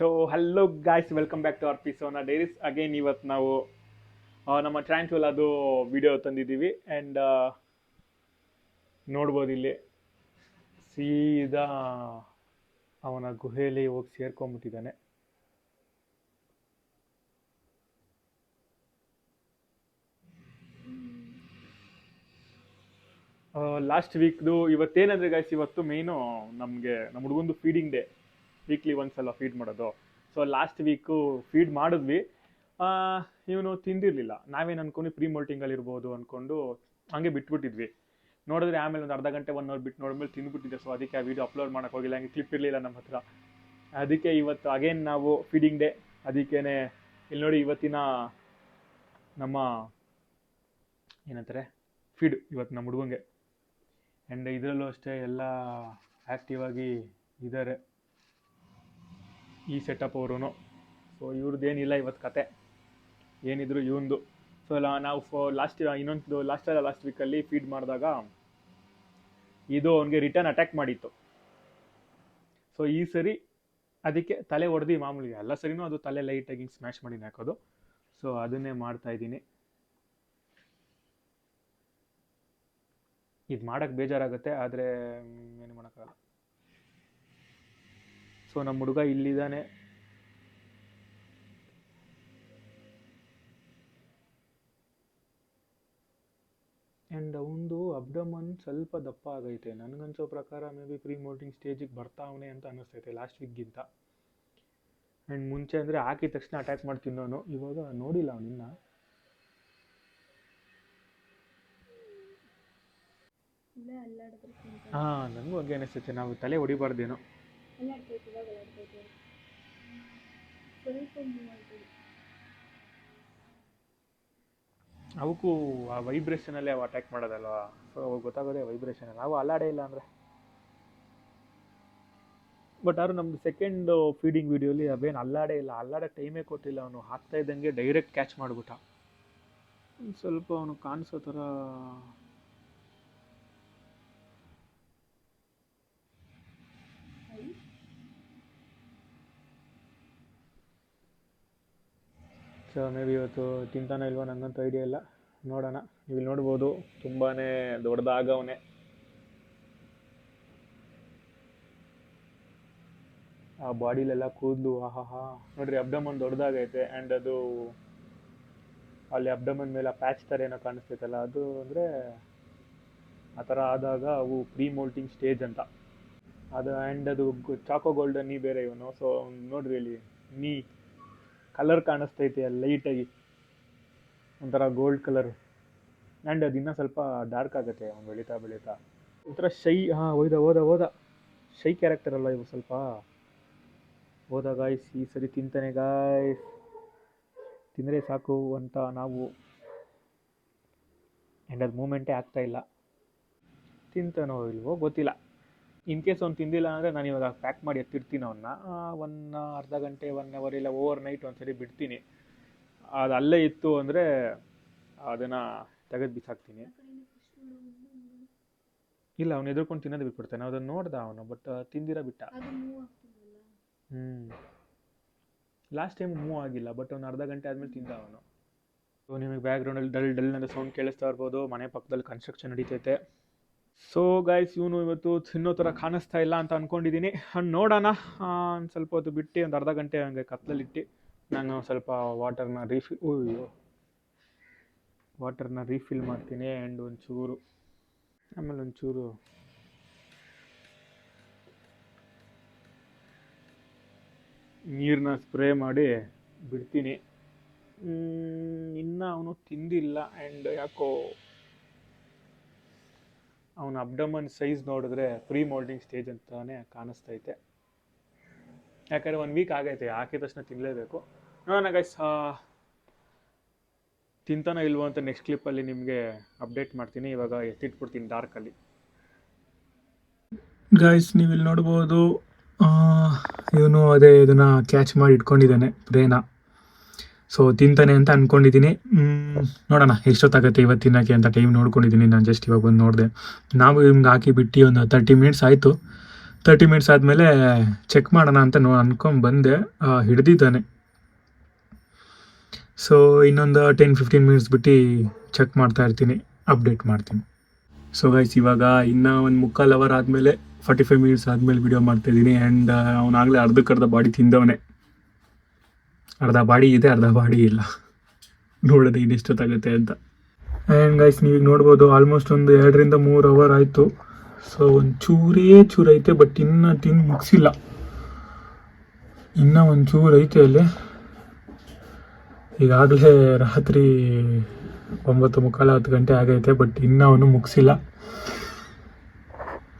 So hello guys, welcome back to our Persona Diaries. Again ಇವತ್ತು ನಾವು ನಮ್ಮ ಟ್ರ್ಯಾಂಚುಲ್ ಅದು ವಿಡಿಯೋ ತಂದಿದ್ದೀವಿ. ಆ್ಯಂಡ್ ನೋಡ್ಬೋದು ಇಲ್ಲಿ ಸೀದಾ ಅವನ ಗುಹೆಯಲ್ಲಿ ಹೋಗಿ ಸೇರ್ಕೊಂಡ್ಬಿಟ್ಟಿದ್ದಾನೆ. ಲಾಸ್ಟ್ ವೀಕ್ದು ಇವತ್ತೇನಂದರೆ ಗಾಯ್ಸ್, ಇವತ್ತು ಮೇಯ್ನು ನಮ್ಮ ಹುಡುಗಂದು ಫೀಡಿಂಗ್ ಡೇ. ವೀಕ್ಲಿ ಒಂದ್ಸಲ ಫೀಡ್ ಮಾಡೋದು. ಸೊ ಲಾಸ್ಟ್ ವೀಕು ಫೀಡ್ ಮಾಡಿದ್ವಿ. ಇವನು ತಿಂದಿರಲಿಲ್ಲ. ನಾವೇನು ಅಂದ್ಕೊಂಡು ಪ್ರೀ ಮೋಲ್ಟಿಂಗಲ್ಲಿ ಇರ್ಬೋದು ಅಂದ್ಕೊಂಡು ಹಂಗೆ ಬಿಟ್ಬಿಟ್ಟಿದ್ವಿ. ನೋಡಿದ್ರೆ ಆಮೇಲೆ ಒಂದು ಅರ್ಧ ಗಂಟೆ 1 ಅವರ್ ಬಿಟ್ಟು ನೋಡಿದ್ಮೇಲೆ ತಿಂದ್ಬಿಟ್ಟಿದ್ದೆ. ಸೊ ಅದಕ್ಕೆ ಆ ವಿಡಿಯೋ ಅಪ್ಲೋಡ್ ಮಾಡೋಕ್ಕೆ ಹೋಗಿಲ್ಲ, ಹಂಗೆ ಕ್ಲಿಪ್ ಇರಲಿಲ್ಲ ನಮ್ಮ ಹತ್ರ. ಅದಕ್ಕೆ ಇವತ್ತು ಅಗೇನ್ ನಾವು ಫೀಡಿಂಗ್ ಡೇ. ಅದಕ್ಕೇನೆ ಇಲ್ಲಿ ನೋಡಿ, ಇವತ್ತಿನ ನಮ್ಮ ಏನಂತಾರೆ ಫೀಡ್ ಇವತ್ತು ನಮ್ಮ ಹುಡುಗಂಗೆ. ಆ್ಯಂಡ್ ಇದರಲ್ಲೂ ಅಷ್ಟೇ ಎಲ್ಲ ಆ್ಯಕ್ಟಿವ್ ಆಗಿ ಇದ್ದಾರೆ ಈ ಸೆಟಪ್ ಅವರು. ಸೊ ಇವ್ರದ್ದೇನಿಲ್ಲ ಇವತ್ತು ಕತೆ, ಏನಿದ್ರು ಇವಂದು. ಸೊ ನಾವು ಲಾಸ್ಟ್ ವೀಕಲ್ಲಿ ಫೀಡ್ ಮಾಡಿದಾಗ ಇದು ಅವನಿಗೆ ರಿಟರ್ನ್ ಅಟ್ಯಾಕ್ ಮಾಡಿತ್ತು. ಸೊ ಈ ಸರಿ ಅದಕ್ಕೆ ತಲೆ ಹೊಡೆದು, ಮಾಮೂಲಿ ಎಲ್ಲ ಸರಿನೂ ಅದು ತಲೆ ಲೈಟಾಗಿ ಸ್ಮ್ಯಾಶ್ ಮಾಡಿ ಹಾಕೋದು. ಸೊ ಅದನ್ನೇ ಮಾಡ್ತಾ ಇದ್ದೀನಿ. ಇದು ಮಾಡೋಕ್ಕೆ ಬೇಜಾರಾಗುತ್ತೆ, ಆದರೆ ಏನು ಮಾಡೋಕ್ಕಾಗಲ್ಲ. ಸೊ ನಮ್ಮ ಹುಡುಗ ಇಲ್ಲಿದ್ದಾನೆ. ಆ್ಯಂಡ್ ಅವನದು ಅಬ್ಡಮನ್ ಸ್ವಲ್ಪ ದಪ್ಪ ಆಗೈತೆ. ನನಗನ್ಸೋ ಪ್ರಕಾರ ಮೇ ಬಿ ಪ್ರೀ ಮೋಲ್ಟಿಂಗ್ ಸ್ಟೇಜಿಗೆ ಬರ್ತಾವನೆ ಅಂತ ಅನ್ನಿಸ್ತೈತೆ ಲಾಸ್ಟ್ ವೀಕ್ಗಿಂತ. ಆ್ಯಂಡ್ ಮುಂಚೆ ಅಂದರೆ ಹಾಕಿದ ತಕ್ಷಣ ಅಟ್ಯಾಕ್ ಮಾಡಿ ತಿನ್ನೋನು. ಇವಾಗ ನೋಡಿಲ್ಲ ಅವನಿನ್ನ. ಹಾಂ, ನನಗೂ ಹಂಗೆ ಅನಿಸ್ತೈತೆ. ನಾವು ತಲೆ ಹೊಡಿಬಾರ್ದೇನೋ. ಅವಕ್ಕೂ ಆ ವೈಬ್ರೇಷನಲ್ಲೇ ಅವು ಅಟ್ಯಾಕ್ ಮಾಡೋದಲ್ವಾ. ಸೊ ಅವಾಗ ಗೊತ್ತಾಗೋದೇ ವೈಬ್ರೇಷನ್. ನಾವು ಅಲ್ಲಾಡೇ ಇಲ್ಲ ಅಂದರೆ. ಬಟ್ ಆದ್ರೂ ನಮ್ಮದು ಸೆಕೆಂಡ್ ಫೀಡಿಂಗ್ ವಿಡಿಯೋಲಿ ಅವೇನು ಅಲ್ಲಾಡೇ ಇಲ್ಲ, ಅಲ್ಲಾಡೋಕ್ಕೆ ಟೈಮೇ ಕೊಟ್ಟಿಲ್ಲ. ಅವನು ಹಾಕ್ತಾ ಇದ್ದಂಗೆ ಡೈರೆಕ್ಟ್ ಕ್ಯಾಚ್ ಮಾಡಿಬಿಟ್ಟ. ಸ್ವಲ್ಪ ಅವನು ಕಾಣಿಸೋ ಥರ ಸೊ ಮೇ ಬಿ ಇವತ್ತು ತಿಂತಾನೋ ಇಲ್ವೋ ನನಗಂತೂ ಐಡಿಯಾ ಇಲ್ಲ. ನೋಡೋಣ. ನೀವು ನೋಡ್ಬೋದು ತುಂಬಾ ದೊಡ್ಡದಾಗವನೆ. ಆ ಬಾಡಿಲೆಲ್ಲ ಕೂದಲು ಆಹಾ ನೋಡ್ರಿ, ಅಬ್ಡಮನ್ ದೊಡ್ಡದಾಗೈತೆ. ಆ್ಯಂಡ್ ಅದು ಅಲ್ಲಿ ಅಬ್ಡಮನ್ ಮೇಲೆ ಪ್ಯಾಚ್ ಥರ ಏನೋ ಕಾಣಿಸ್ತೈತಲ್ಲ, ಅದು ಅಂದರೆ ಆ ಥರ ಆದಾಗ ಅವು ಪ್ರೀ ಮೋಲ್ಟಿಂಗ್ ಸ್ಟೇಜ್ ಅಂತ ಅದು. ಆ್ಯಂಡ್ ಅದು ಚಾಕೋ ಗೋಲ್ಡನ್ ನೀ ಬೇರೆ ಇವನು. ಸೊ ನೋಡ್ರಿ ಇಲ್ಲಿ ನೀ ಕಲರ್ ಕಾಣಿಸ್ತೈತೆ ಲೈಟಾಗಿ, ಒಂಥರ ಗೋಲ್ಡ್ ಕಲರ್. ಆ್ಯಂಡ್ ಅದು ಇನ್ನೂ ಸ್ವಲ್ಪ ಡಾರ್ಕ್ ಆಗುತ್ತೆ ಅವ್ನು ಬೆಳೀತಾ. ಒಂಥರ ಶೈ. ಹಾಂ, ಹೋದ ಶೈ ಕ್ಯಾರೆಕ್ಟರ್ ಅಲ್ಲ ಇವು. ಸ್ವಲ್ಪ ಹೋದ ಗಾಯ್ಸ್. ಈ ಸರಿ ತಿಂತಾನೆ ಗಾಯ್ಸ್, ತಿಂದರೆ ಸಾಕು ಅಂತ ನಾವು. ಆ್ಯಂಡ್ ಅದು ಮೂಮೆಂಟೇ ಆಗ್ತಾ ಇಲ್ಲ. ತಿಂತಾನೋ ಇಲ್ವೋ ಗೊತ್ತಿಲ್ಲ. ಇನ್ ಕೇಸ್ ಅವ್ನು ತಿಂದಿಲ್ಲ ಅಂದರೆ ನಾನು ಇವಾಗ ಪ್ಯಾಕ್ ಮಾಡಿ ಎತ್ತಿರ್ತೀನಿ ಅವನ್ನ. ಅರ್ಧ ಗಂಟೆ 1 ಅವರ್ ಇಲ್ಲ ಓವರ್ ನೈಟ್ ಒಂದ್ಸರಿ ಬಿಡ್ತೀನಿ. ಅದು ಅಲ್ಲೇ ಇತ್ತು ಅಂದರೆ ಅದನ್ನು ತೆಗೆದು ಬಿಸಾಕ್ತೀನಿ. ಇಲ್ಲ, ಅವನು ಎದುರ್ಕೊಂಡು ತಿನ್ನೋದು ಬಿಟ್ಬಿಡ್ತಾನೆ. ಅದನ್ನು ನೋಡ್ದ ಅವನು, ಬಟ್ ತಿಂದಿರ ಬಿಟ್ಟ. ಲಾಸ್ಟ್ ಟೈಮ್ ಮೂವ್ ಆಗಿಲ್ಲ, ಬಟ್ ಅವ್ನು ಅರ್ಧ ಗಂಟೆ ಆದಮೇಲೆ ತಿಂದ ಅವನು. ಸೊ ನಿಮಗೆ ಬ್ಯಾಕ್ಗ್ರೌಂಡಲ್ಲಿ ಡಲ್ ಅಂತ ಸೌಂಡ್ ಕೇಳಿಸ್ತಾ ಇರ್ಬೋದು. ಮನೆ ಪಕ್ಕದಲ್ಲಿ ಕನ್ಸ್ಟ್ರಕ್ಷನ್ ನಡೀತೈತೆ. ಸೊ ಗಾಯ್ಸ್, ಇವನು ಇವತ್ತು ತಿನ್ನೋ ಥರ ಕಾಣಿಸ್ತಾ ಇಲ್ಲ ಅಂತ ಅಂದ್ಕೊಂಡಿದ್ದೀನಿ. ನೋಡೋಣ. ಒಂದು ಸ್ವಲ್ಪ ಹೊತ್ತು ಬಿಟ್ಟು ಒಂದು ಅರ್ಧ ಗಂಟೆ ಹಂಗೆ ಕತ್ತಲಲ್ಲಿಟ್ಟು ನಾನು ಸ್ವಲ್ಪ ವಾಟರ್ನ ರೀಫಿಲ್ ಮಾಡ್ತೀನಿ. ಆ್ಯಂಡ್ ಆಮೇಲೆ ಒಂಚೂರು ನೀರನ್ನ ಸ್ಪ್ರೇ ಮಾಡಿ ಬಿಡ್ತೀನಿ. ಇನ್ನೂ ಅವನು ತಿಂದಿಲ್ಲ. ಆ್ಯಂಡ್ ಯಾಕೋ ಅವನ ಅಬ್ಡಮನ್ ಸೈಜ್ ನೋಡಿದ್ರೆ ಪ್ರೀ ಮೋಲ್ಟಿಂಗ್ ಸ್ಟೇಜ್ ಅಂತಾನೆ ಕಾಣಿಸ್ತೈತೆ. ಯಾಕಂದರೆ 1 ವೀಕ್ ಆಗೈತೆ, ಹಾಕಿದ ತಕ್ಷಣ ತಿನ್ನಲೇಬೇಕು. ನೋಡೋಣ ಗೈಸ್, ತಿಂತಾನೋ ಇಲ್ವೋ ಅಂತ ನೆಕ್ಸ್ಟ್ ಕ್ಲಿಪ್ಪಲ್ಲಿ ನಿಮಗೆ ಅಪ್ಡೇಟ್ ಮಾಡ್ತೀನಿ. ಇವಾಗ ಎತ್ತಿಟ್ಬಿಡ್ತೀನಿ ಡಾರ್ಕಲ್ಲಿ. ಗೈಸ್, ನೀವು ಇಲ್ಲಿ ನೋಡ್ಬೋದು, ಇವನು ಅದೇ ಇದನ್ನು ಕ್ಯಾಚ್ ಮಾಡಿ ಇಟ್ಕೊಂಡಿದ್ದಾನೆ ಪ್ರೇನ. ಸೊ ತಿಂತಾನೆ ಅಂತ ಅಂದ್ಕೊಂಡಿದ್ದೀನಿ. ನೋಡೋಣ ಎಷ್ಟೊತ್ತಾಗುತ್ತೆ ಇವತ್ತು ತಿನ್ನೋಕ್ಕೆ ಅಂತ ಟೈಮ್ ನೋಡ್ಕೊಂಡಿದ್ದೀನಿ. ನಾನು ಜಸ್ಟ್ ಇವಾಗ ಬಂದು ನೋಡಿದೆ. ನಾವು ಹಿಂಗೆ ಹಾಕಿ ಬಿಟ್ಟು ಒಂದು 30 ಮಿನಿಟ್ಸ್ ಆಯಿತು. 30 ಮಿನಿಟ್ಸ್ ಆದಮೇಲೆ ಚೆಕ್ ಮಾಡೋಣ ಅಂತ ಅನ್ಕೊಂಡು ಬಂದೆ. ಹಿಡ್ದಿದ್ದಾನೆ. ಸೊ ಇನ್ನೊಂದು 10-15 ಮಿನಿಟ್ಸ್ ಬಿಟ್ಟು ಚೆಕ್ ಮಾಡ್ತಾ ಇರ್ತೀನಿ, ಅಪ್ಡೇಟ್ ಮಾಡ್ತೀನಿ. ಸೊ ಗೈಸ್, ಇವಾಗ ಇನ್ನೂ ಒಂದು 3/4 ಅವರ್ ಆದಮೇಲೆ 45 ಮಿನಿಟ್ಸ್ ಆದಮೇಲೆ ವಿಡಿಯೋ ಮಾಡ್ತಾಯಿದ್ದೀನಿ. ಆ್ಯಂಡ್ ಅವನಾಗಲೇ ಅರ್ಧ ಬಾಡಿ ತಿಂದವನೇ. ಅರ್ಧ ಬಾಡಿ ಇದೆ, ಅರ್ಧ ಬಾಡಿ ಇಲ್ಲ. ನೋಡೋದು ಇನ್ನೆಷ್ಟೊತ್ತಾಗುತ್ತೆ ಅಂತ. ಆ್ಯಂಡ್ ಗೈಸ್, ನೀವೀಗ ನೋಡ್ಬೋದು ಆಲ್ಮೋಸ್ಟ್ ಒಂದು 2-3 ಅವರ್ ಆಯಿತು. ಸೊ ಒಂದು ಚೂರು ಐತೆ, ಬಟ್ ಇನ್ನೂ ತಿಂದು ಮುಗಿಸಿಲ್ಲ. ಇನ್ನೂ ಒಂದು ಚೂರು ಐತೆ ಅಲ್ಲಿ. ಈಗಾಗಲೇ ರಾತ್ರಿ 9:45-10 ಗಂಟೆ ಆಗೈತೆ, ಬಟ್ ಇನ್ನೂ ಅವನು ಮುಗಿಸಿಲ್ಲ.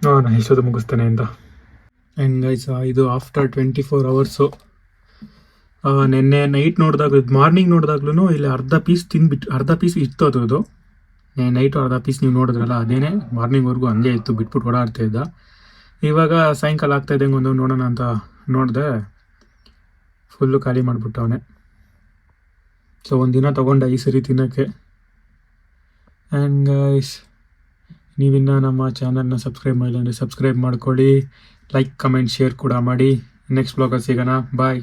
ನೋಡೋಣ ಎಷ್ಟೊತ್ತು ಮುಗಿಸ್ತಾನೆ ಅಂತ. ಆ್ಯಂಡ್ ಗೈಸ್, ಇದು ಆಫ್ಟರ್ 24 ಅವರ್ಸು. ನೆನ್ನೆ ನೈಟ್ ಮಾರ್ನಿಂಗ್ ನೋಡಿದಾಗ್ಲೂ ಇಲ್ಲಿ ಅರ್ಧ ಪೀಸ್ ಇತ್ತು ಅದು. ನೈಟು ಅರ್ಧ ಪೀಸ್ ನೀವು ನೋಡಿದ್ರಲ್ಲ, ಅದೇನೆ ಮಾರ್ನಿಂಗ್ವರೆಗೂ ಹಂಗೆ ಇತ್ತು, ಬಿಟ್ಬಿಟ್ಟು ಓಡಾಡ್ತಾ ಇದ್ದ. ಇವಾಗ ಸಾಯಂಕಾಲ ಆಗ್ತಾಯಿದ್ದೆ ಒಂದು ನೋಡೋಣ ಅಂತ ನೋಡಿದೆ, ಫುಲ್ಲು ಖಾಲಿ ಮಾಡಿಬಿಟ್ಟವನೆ. ಸೊ ಒಂದಿನ ತೊಗೊಂಡ ಈ ಸರಿ ತಿನ್ನೋಕ್ಕೆ. ಆ್ಯಂಡ್ ಗೈಸ್, ನೀವಿನ್ನ ನಮ್ಮ ಚಾನಲ್ನ ಸಬ್ಸ್ಕ್ರೈಬ್ ಮಾಡಿಲ್ಲ ಅಂದರೆ ಸಬ್ಸ್ಕ್ರೈಬ್ ಮಾಡ್ಕೊಳ್ಳಿ, ಲೈಕ್ ಕಮೆಂಟ್ ಶೇರ್ ಕೂಡ ಮಾಡಿ. ನೆಕ್ಸ್ಟ್ ಬ್ಲಾಗಲ್ಲಿ ಸಿಗೋಣ. ಬಾಯ್.